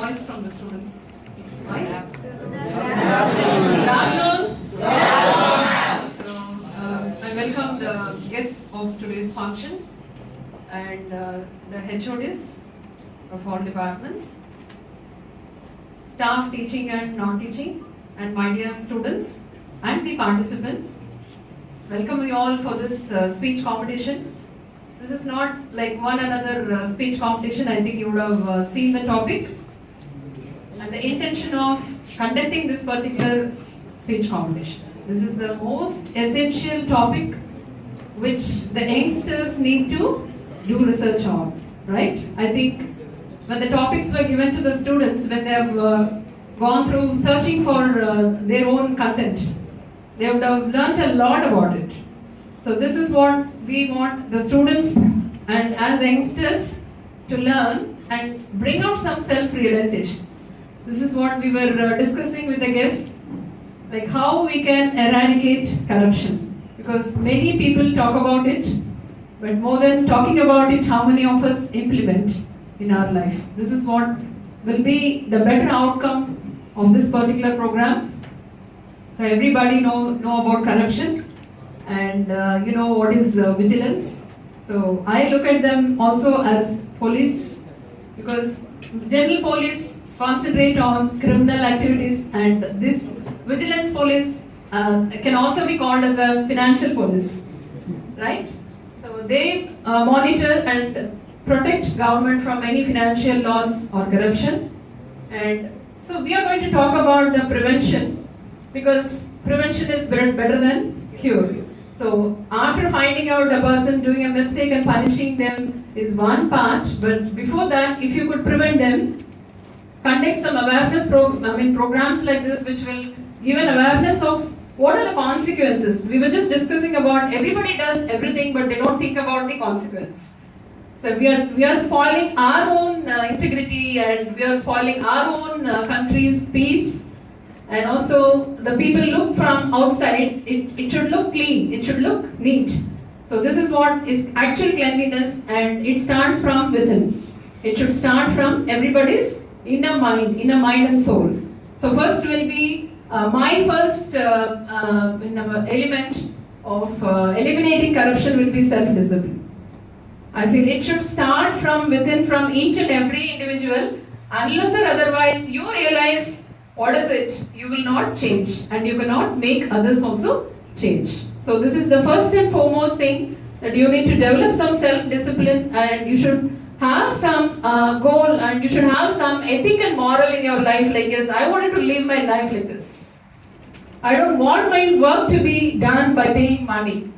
voice from the students. Right? Good afternoon. So, I welcome the guests of today's function and the HODs of all departments, staff teaching and non-teaching, and my dear students and the participants. Welcome you all for this speech competition. This is not like one another speech competition. I think you would have seen the topic and the intention of conducting this particular speech competition. This is the most essential topic which the youngsters need to do research on, right? I think when the topics were given to the students, when they have gone through searching for their own content, they would have learnt a lot about it. So this is what we want the students and as youngsters to learn and bring out some self-realization. This is what we were discussing with the guests, like how we can eradicate corruption. Because many people talk about it, but more than talking about it, how many of us implement in our life? This is what will be the better outcome of this particular program. So everybody know about corruption and you know what is vigilance. So I look at them also as police, because general police concentrate on criminal activities, and this vigilance police can also be called as a financial police, right? So they monitor and protect government from any financial loss or corruption. And so we are going to talk about the prevention, because prevention is better than cure. So after finding out the person doing a mistake and punishing them is one part, but before that, if you could prevent them, conduct some awareness programs like this, which will give an awareness of what are the consequences. We were just discussing about everybody does everything, but they don't think about the consequence. So we are spoiling our own integrity, and we are spoiling our own country's peace. And also the people look from outside, it should look clean, it should look neat. So this is what is actual cleanliness, and it starts from within. It should start from everybody's inner mind and soul. So first will be my first element of eliminating corruption will be self-discipline. I feel it should start from within, from each and every individual. Unless or otherwise you realize what is it, you will not change, and you cannot make others also change. So this is the first and foremost thing, that you need to develop some self-discipline, and you should have some goal, and you should have some ethic and moral in your life, like yes, I wanted to live my life like this. I don't want my work to be done by paying money.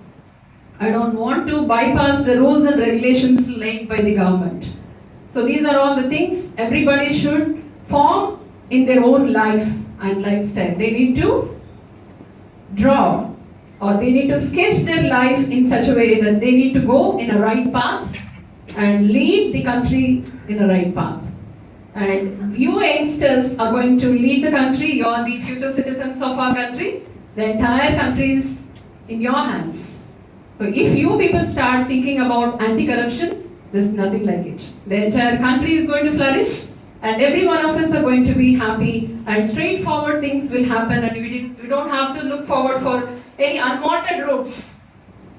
I don't want to bypass the rules and regulations laid by the government. So these are all the things everybody should form in their own life and lifestyle. They need to draw, or they need to sketch their life in such a way that they need to go in a right path and lead the country in a right path. And you youngsters are going to lead the country. You are the future citizens of our country. The entire country is in your hands. So if you people start thinking about anti-corruption, there's nothing like it. The entire country is going to flourish, and every one of us are going to be happy, and straightforward things will happen, and we don't have to look forward for any unwanted routes,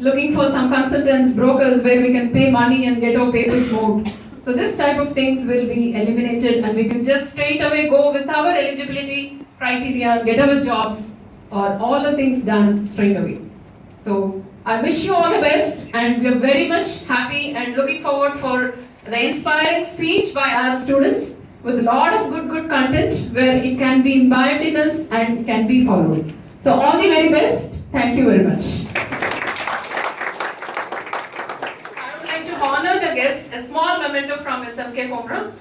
looking for some consultants, brokers, where we can pay money and get our papers moved. So this type of things will be eliminated, and we can just straight away go with our eligibility criteria, get our jobs, or all the things done straight away. So I wish you all the best, and we are very much happy and looking forward for the inspiring speech by our students with a lot of good content where it can be imbibed in us and can be followed. So all the very best. Thank you very much. I would like to honor the guest, a small memento from SMK Komra.